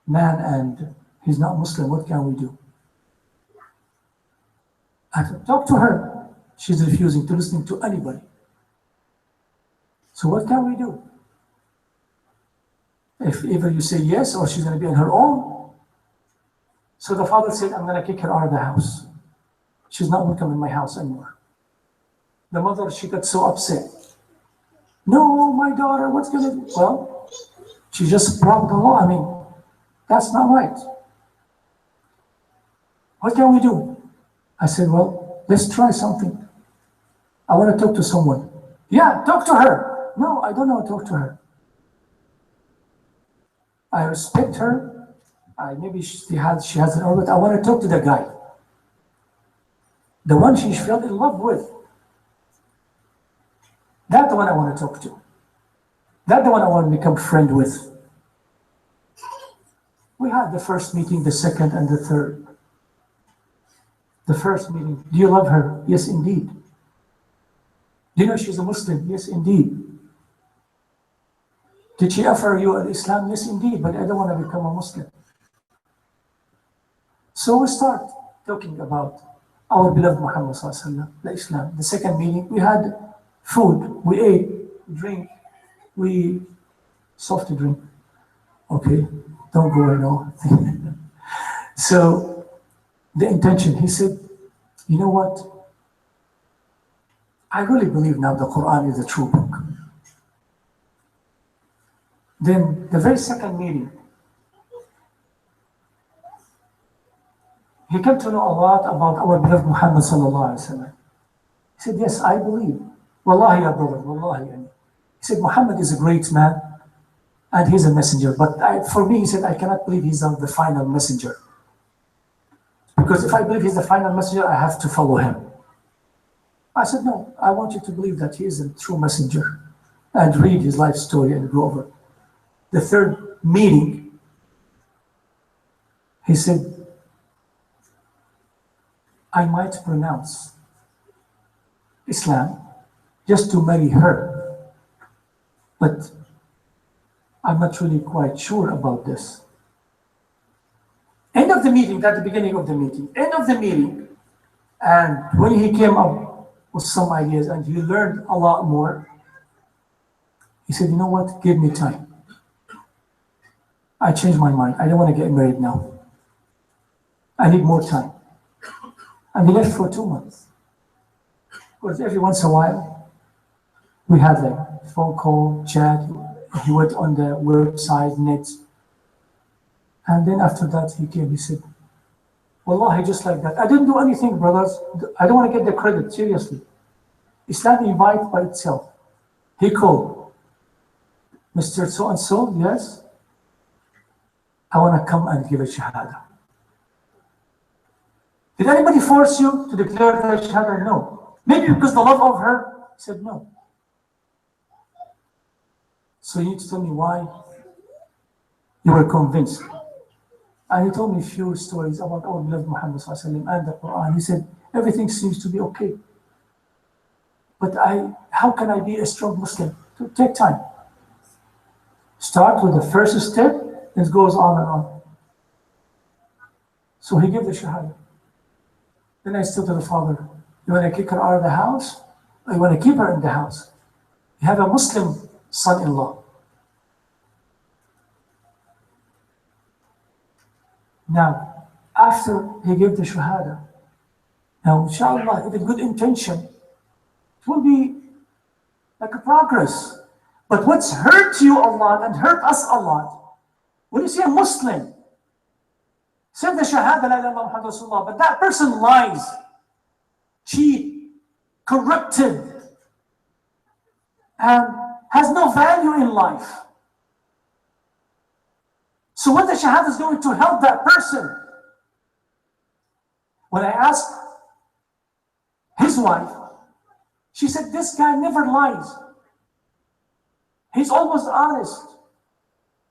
man and he's not Muslim. What can we do? I talked to her. She's refusing to listen to anybody. So what can we do? If either you say yes or she's going to be on her own. So the father said, I'm going to kick her out of the house. She's not welcome in my house anymore. The mother, she got so upset. No, my daughter, what's going to do? Well, she just broke the law. I mean, that's not right. What can we do? I said, well, let's try something. I want to talk to someone. Yeah, talk to her. No, I don't want to talk to her. I respect her. Maybe she has an orbit. I want to talk to the guy. The one she fell in love with. That's the one I want to talk to. That's the one I want to become friend with. We had the first meeting, the second, and the third. The first meeting, do you love her? Yes, indeed. Do you know she's a Muslim? Yes, indeed. Did she offer you Islam? Yes, indeed, but I don't want to become a Muslim. So we start talking about our beloved Muhammad Sallallahu the Islam. The second meeting, we had food, we ate, drink, we soft drink. Okay, don't go right now. So the intention, he said, you know what? I really believe now the Quran is a true book. Then the very second meeting, he came to know a lot about our beloved Muhammad Sallallahu Alaihi Wasallam. He said, yes, I believe. Wallahi, ya brother, wallahi. He said, Muhammad is a great man and he's a messenger. But for me, he said, I cannot believe he's the final messenger. Because if I believe he's the final messenger, I have to follow him. I said, no, I want you to believe that he is a true messenger and read his life story and go over. The third meeting, he said, I might pronounce Islam just to marry her, but I'm not really quite sure about this. End of the meeting, at the beginning of the meeting, end of the meeting, and when he came up with some ideas and he learned a lot more, he said, you know what, give me time. I changed my mind. I don't want to get married now. I need more time. And he left for 2 months. Because every once in a while, we had like phone call, chat. He went on the website, net. And then after that, he came, he said, Wallahi, just like that. I didn't do anything, brothers. I don't want to get the credit, seriously. Islam invites by itself. He called, Mr. So-and-so, yes? I want to come and give a shahada. Did anybody force you to declare the shahada? No. Maybe because the love of her? He said no. So you need to tell me why you were convinced. And he told me a few stories about our beloved Muhammad and the Quran. He said, everything seems to be okay. But how can I be a strong Muslim? To take time. Start with the first step, it goes on and on. So he gave the shahada. Then I said to the father, you want to kick her out of the house? Or you want to keep her in the house? You have a Muslim son-in-law. Now, after he gave the shahada, now inshallah, with a good intention, it will be like a progress. But what's hurt you a lot and hurt us a lot, when you see a Muslim, said the shahada, la ilaha illallah Muhammad Rasulullah, but that person lies, cheat, corrupted, and has no value in life. So what the shahada is going to help that person? When I asked his wife, she said, this guy never lies. He's almost honest.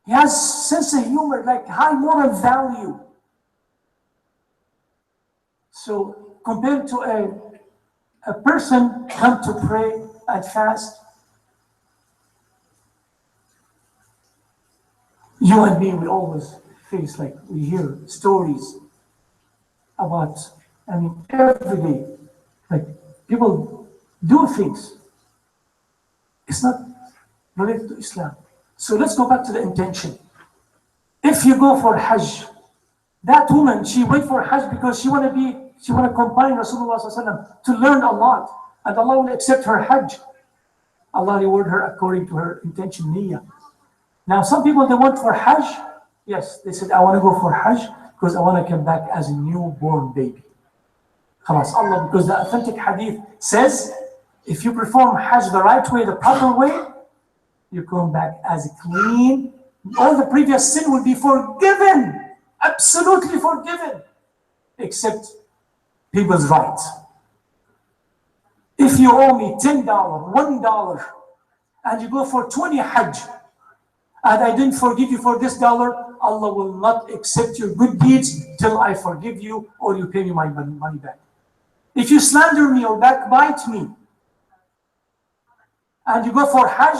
He has sense of humor, like high moral value. So compared to a person come to pray and fast, you and me, we always face, like we hear stories about, I mean, every day, like people do things. It's not related to Islam. So let's go back to the intention. If you go for Hajj, that woman, she went for Hajj because she want to combine Rasulullah sallallahu alaihi wasallam to learn a lot, and Allah will accept her Hajj. Allah reward her according to her intention, niyyah. Now, some people, they went for Hajj. Yes, they said, I want to go for Hajj because I want to come back as a newborn baby. Khalas, Allah, because the authentic hadith says, if you perform Hajj the right way, the proper way, you come back as clean. All the previous sin will be forgiven, absolutely forgiven, except people's rights. If you owe me $10, $1, and you go for 20 Hajj, and I didn't forgive you for this dollar, Allah will not accept your good deeds till I forgive you or you pay me my money back. If you slander me or backbite me, and you go for Hajj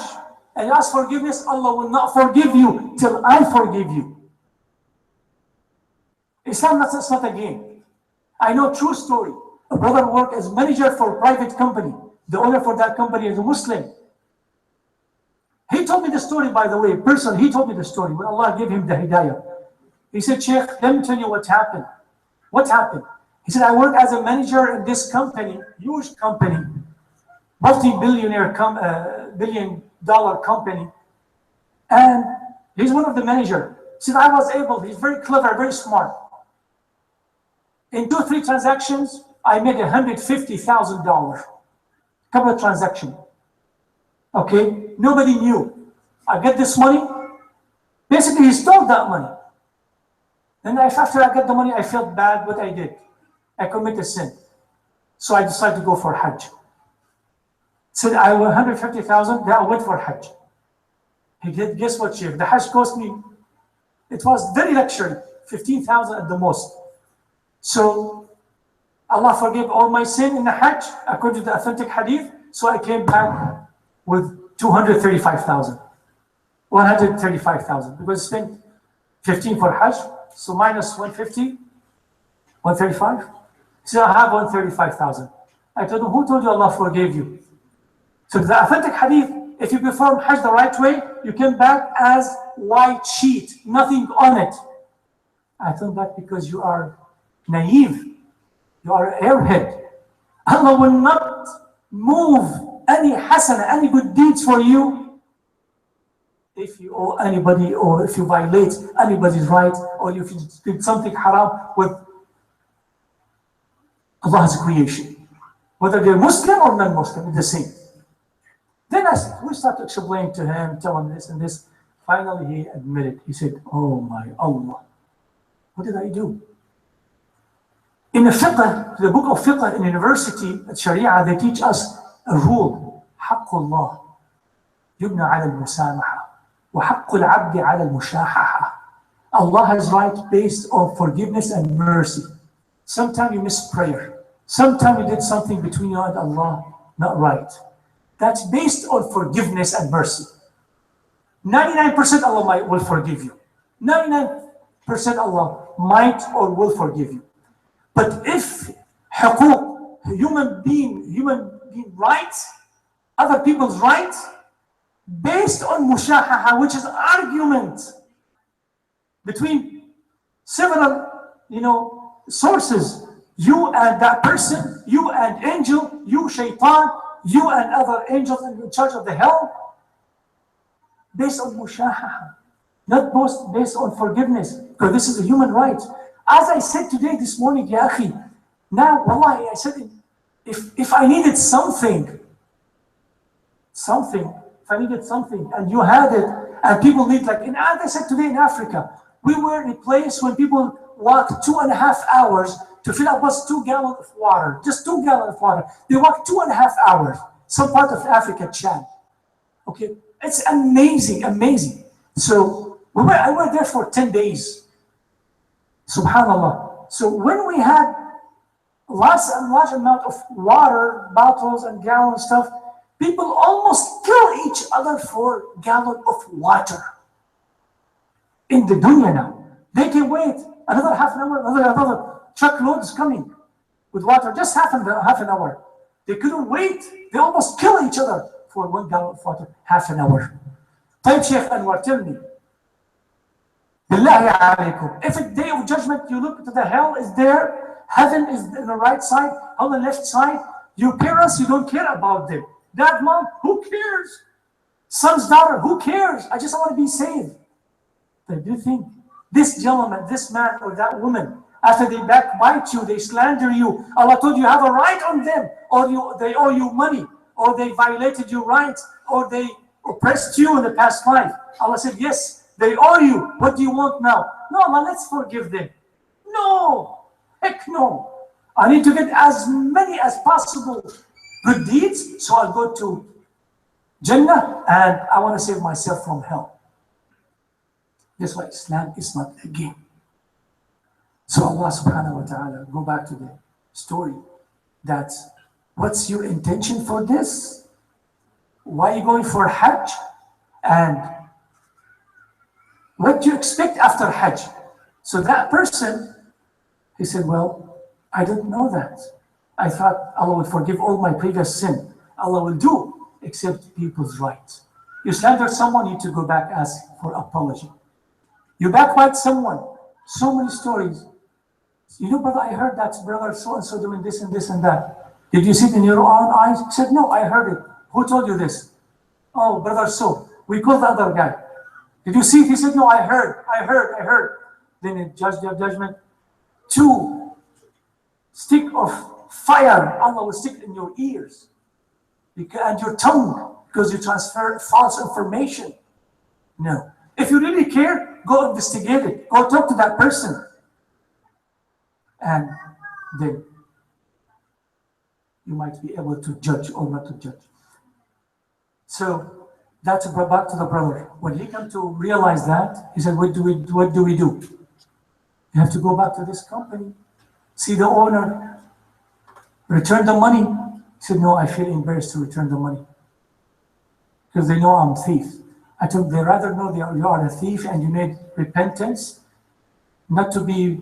and you ask forgiveness, Allah will not forgive you till I forgive you. Islam is not a game. I know true story. A brother worked as manager for a private company. The owner for that company is a Muslim. He told me the story, by the way, he told me the story when Allah gave him the hidayah. He said, Sheikh, let me tell you what happened. What happened? He said, I work as a manager in this company, huge company, multi-billionaire, billion-dollar company. And he's one of the managers. He said, I was able, he's very clever, very smart. In 2 or 3 transactions, I made $150,000. Couple of transactions. Okay, nobody knew. I get this money. Basically, he stole that money. Then after I got the money, I felt bad what I did. I committed a sin. So I decided to go for Hajj. Said I won 150,000, then I went for Hajj. He did, guess what, Sheikh? The Hajj cost me, it was very luxury, 15,000 at the most. So Allah forgave all my sin in the Hajj, according to the authentic hadith. So I came back with 235,000, 135,000, because I spent 15 for Hajj, so minus 150, 135. So I have 135,000. I told him, who told you Allah forgave you? So the authentic hadith, if you perform Hajj the right way, you come back as white sheet, nothing on it. I told that because you are naive, you are airhead. Allah will not move any hasana, any good deeds for you if you owe anybody, or if you violate anybody's right, or if you did something haram with Allah's creation. Whether they're Muslim or non-Muslim, it's the same. Then we start to explain to him, tell him this and this. Finally, he admitted. He said, oh my Allah, what did I do? In the fiqh, the book of fiqh in university, at Sharia, they teach us a rule. حق الله يبنى على المسامحة وحق العبد على المشاححة. Allah has right based on forgiveness and mercy. Sometimes you miss prayer. Sometimes you did something between you and Allah not right. That's based on forgiveness and mercy. 99% Allah will forgive you. 99% Allah might or will forgive you. But if حقوق, human being rights, other people's rights, based on mushahaha, which is argument between several, sources, you and that person, you and angel, you shaitan, you and other angels in charge of the hell, based on mushahaha, not based on forgiveness, because this is a human right. As I said today, this morning, ya akhi, now, wallahi, I said, if I needed something, and you had it, and people need, like, as I said today in Africa, we were in a place when people walked 2.5 hours to fill up was 2 gallons of water, just 2 gallons of water. They walked 2.5 hours, some part of Africa, Chad. Okay, it's amazing, amazing. So I went there for 10 days. Subhanallah. So when we had large amount of water, bottles and gallons stuff, people almost kill each other for a gallon of water. In the dunya now, they can wait another half an hour, another truckload is coming with water, just half an hour. They couldn't wait. They almost kill each other for 1 gallon of water, half an hour. Tayyib Sheikh Anwar, tell me, Billahi alaykum, if at day of judgment you look to the hell is there, heaven is on the right side, on the left side, your parents, you don't care about them. Dad, mom, who cares? Son's daughter, who cares? I just want to be saved. But do you think This gentleman, this man or that woman, after they backbite you, they slander you, Allah told you have a right on them, or they owe you money, or they violated your rights, or they oppressed you in the past life. Allah said, yes, they owe you. What do you want now? No, Allah, let's forgive them. No, heck no. I need to get as many as possible good deeds, so I'll go to Jannah, and I want to save myself from hell. That's why Islam is not a game. So Allah subhanahu wa ta'ala, go back to the story, that what's your intention for this? Why are you going for Hajj? And what do you expect after Hajj? So that person, he said, well, I didn't know that. I thought Allah would forgive all my previous sin. Allah will do, except people's rights. You slander someone, you need to go back, ask for apology. You backbite someone, so many stories. You know, brother, I heard that brother so-and-so doing this and this and that. Did you see it in your own eyes? He said, no, I heard it. Who told you this? Oh, brother, so. We called the other guy. Did you see it? He said, no, I heard. Then in judgment, 2 stick of fire, Allah will stick in your ears and your tongue, because you transfer false information. No. If you really care, go investigate it. Go talk to that person. And then you might be able to judge or not to judge. So that's back to the brother. When he came to realize that, he said, what do we do? You have to go back to this company, see the owner, return the money. He said, no, I feel embarrassed to return the money, because they know I'm a thief. I told them, they rather know you are a thief and you need repentance, not to be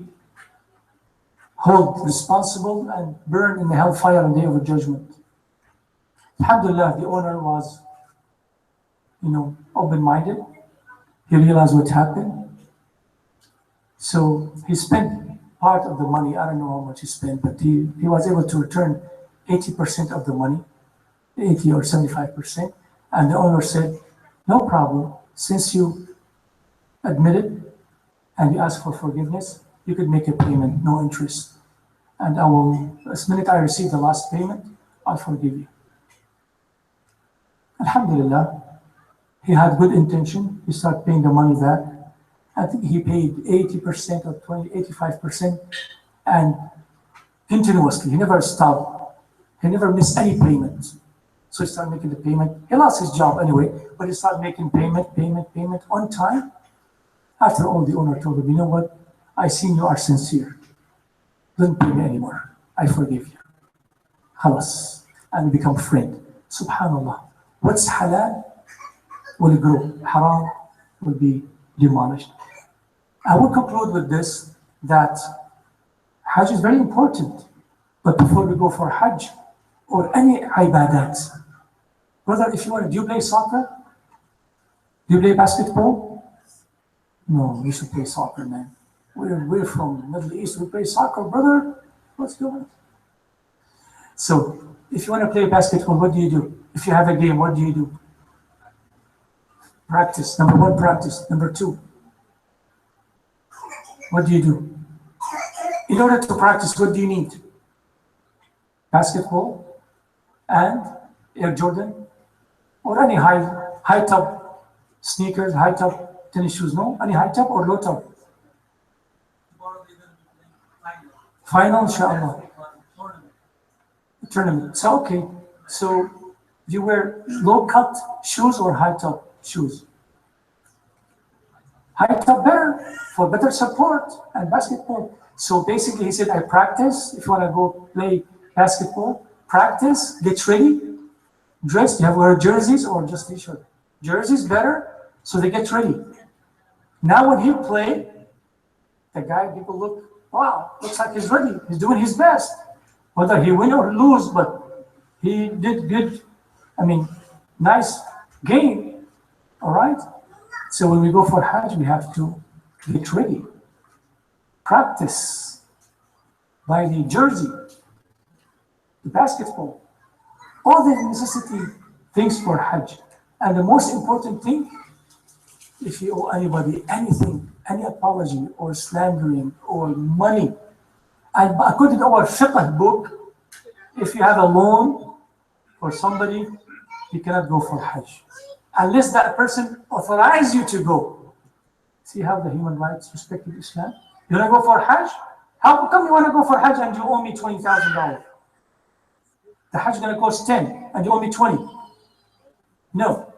held responsible and burned in the hellfire on the day of judgment. Alhamdulillah, the owner was, open-minded. He realized what happened. So he spent part of the money. I don't know how much he spent, but he was able to return 80% of the money, 80 or 75%. And the owner said, no problem. Since you admitted and you asked for forgiveness, you could make a payment, no interest. And I will, as minute I receive the last payment, I'll forgive you. Alhamdulillah, he had good intention. He started paying the money back. I think he paid 80% or 85%, and continuously. He never stopped. He never missed any payment. So he started making the payment. He lost his job anyway, but he started making payment on time. After all, the owner told him, you know what? I seen you are sincere. Don't pay me anymore. I forgive you. Khalas. And we become friend. Subhanallah. What's halal will grow. Haram will be demolished. I will conclude with this, that Hajj is very important. But before we go for Hajj or any ibadat, brother, if you want, do you play soccer? Do you play basketball? No, we should play soccer, man. We're from Middle East, we play soccer, brother. Let's do it. So, if you want to play basketball, what do you do? If you have a game, what do you do? Practice. Number 1, practice. Number 2, what do you do? In order to practice, what do you need? Basketball and Air Jordan, or any high top sneakers, high top tennis shoes. No, any high top or low top. Final, inshallah. Tournament. So okay. So you wear low cut shoes or high top shoes? High top better, for better support and basketball. So basically he said, I practice. If you want to go play basketball, practice, get ready, dress. You have to wear jerseys or just t-shirt. Jerseys better, so they get ready. Now when he play, the guy, people look, wow, looks like he's ready. He's doing his best. Whether he win or lose, but he did good. I mean, nice game. All right? So when we go for Hajj, we have to get ready. Practice. Buy the jersey, the basketball, all the necessity things for Hajj. And the most important thing, if you owe anybody anything, any apology or slandering or money, and according to our fiqh book, if you have a loan for somebody, you cannot go for Hajj unless that person authorizes you to go. See how the human rights respected Islam? You want to go for Hajj? How come you want to go for Hajj and you owe me $20,000? The Hajj is going to cost 10 and you owe me 20. No.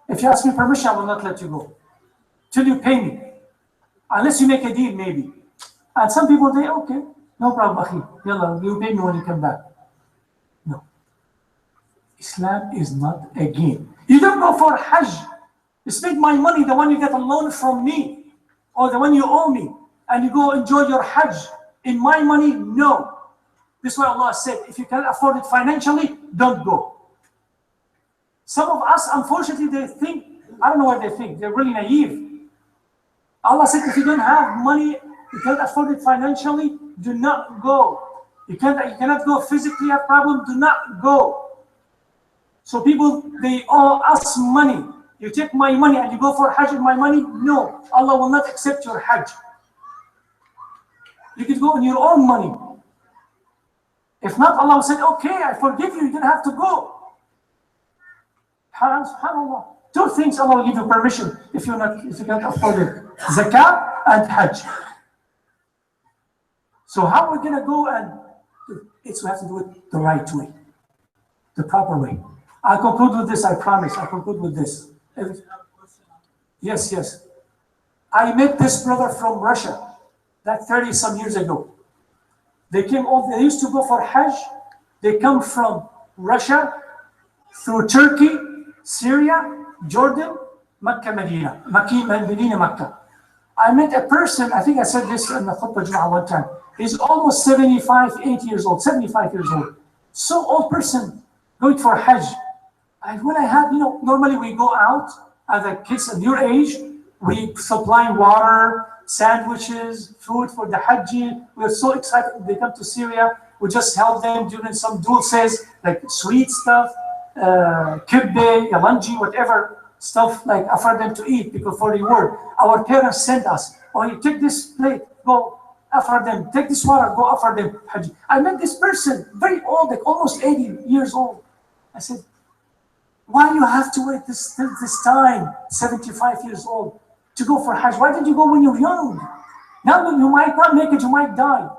If you ask me permission, I will not let you go till you pay me. Unless you make a deal, maybe. And some people say, okay, no problem, akhi. Yalla, you pay me when you come back. No. Islam is not a game. You don't go for Hajj. Spend my money, the one you get a loan from me, or the one you owe me, and you go enjoy your Hajj. In my money, no. This is why Allah said, if you cannot afford it financially, don't go. Some of us, unfortunately, they think, I don't know what they think, they're really naive. Allah said, if you don't have money, you can't afford it financially, do not go. You cannot go physically, have problem, do not go. So people, they owe us money. You take my money and you go for Hajj with my money? No, Allah will not accept your Hajj. You could go on your own money. If not, Allah will say, okay, I forgive you, you don't have to go. SubhanAllah. Two things Allah will give you permission if you can't afford it. Zakat and Hajj. So how are we going to go and we have to do it the right way, the proper way. I'll conclude with this, I promise. I'll conclude with this. Yes. I met this brother from Russia, that 30 some years ago. They used to go for Hajj. They come from Russia through Turkey, Syria, Jordan, Mecca, Medina, Mecca. I met a person, I think I said this in the khutbah Jum'ah one time. He's almost 75 years old. So old person going for Hajj. And when I had, normally we go out as the kids of your age, we supply water, sandwiches, food for the Hajji. We're so excited they come to Syria. We just help them doing some dulces, like sweet stuff, kibbe, yalanji, whatever stuff, like offer them to eat because for reward. Our parents send us, you take this plate, go offer them, take this water, go offer them Hajj. I met this person, very old, like almost 80 years old. I said, why do you have to wait this time, 75 years old, to go for Hajj? Why did you go when you're young? Now you might not make it, you might die.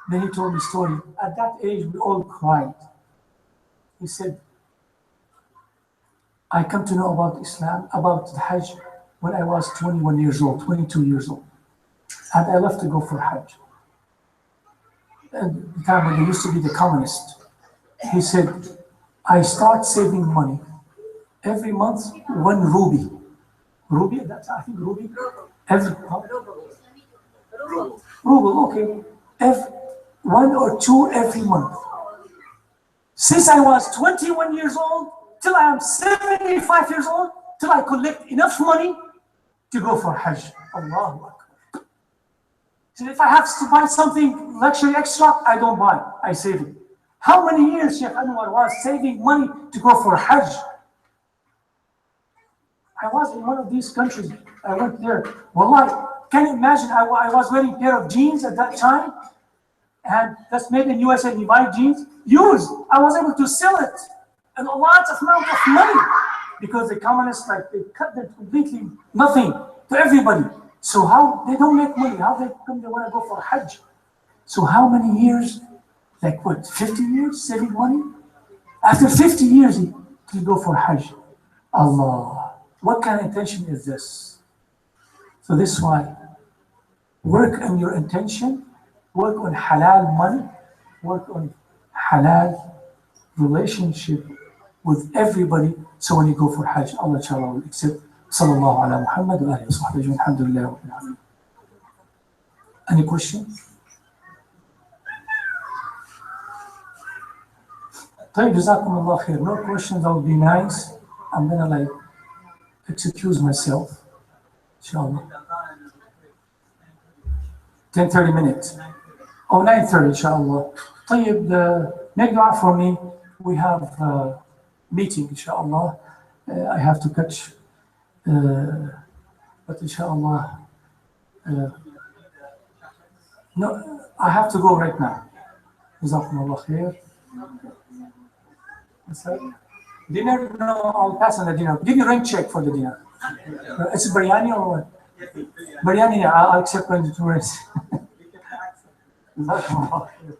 Then he told me a story. At that age, we all cried. He said, I come to know about Islam, about the Hajj, when I was 21 years old, 22 years old. And I left to go for Hajj. And the time when they used to be the communist, he said, I start saving money. Every month, 1 ruby. Ruby, I think ruby. Ruble, okay. 1 or 2 every month. Since I was 21 years old, till I am 75 years old, till I collect enough money to go for Hajj. Allahu Akbar. So if I have to buy something luxury extra, I don't buy, I save it. How many years Sheikh Anwar was saving money to go for Hajj? I was in one of these countries, I went there. Wallahi, can you imagine, I was wearing a pair of jeans at that time, and that's made in USA, you buy jeans, used. I was able to sell it, and a lot of amount of money, because the communists, they cut them completely, nothing, to everybody. So how, they don't make money, how they want to go for Hajj? So how many years, 50 years saving money? After 50 years, he go for Hajj. Allah. What kind of intention is this? So this is why, work on your intention, work on halal money, work on halal relationship with everybody. So when you go for Hajj, Allah inshallah will accept. Sallallahu ala Muhammad wa alihi wa sahbihi, alhamdulillah rabbil alamin. Any questions? طيب, جزاكم الله خير. No questions, that would be nice. I'm gonna excuse myself, inshallah. 10-30 minutes. 9:30, inshallah. طيب, make dua for me. We have a meeting, inshallah. I have to catch But inshallah, no, I have to go right now. Jazakumullah khair. Dinner? No, I'll pass on the dinner. Give me rent check for the dinner. It's biryani or what? Biryani, yeah, I'll accept 22 rents. Jazakumullah khair.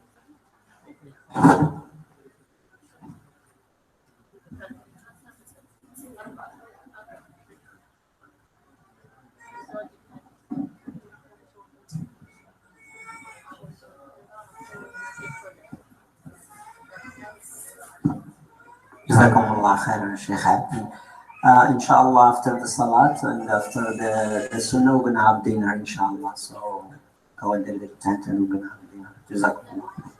Jazakumullah khairan, Sheikh Abdin. Inshallah, after the salat and after the sunnah, we're going to have dinner, inshallah. So go and deliver the tent and we're going to have dinner. Jazakumullah.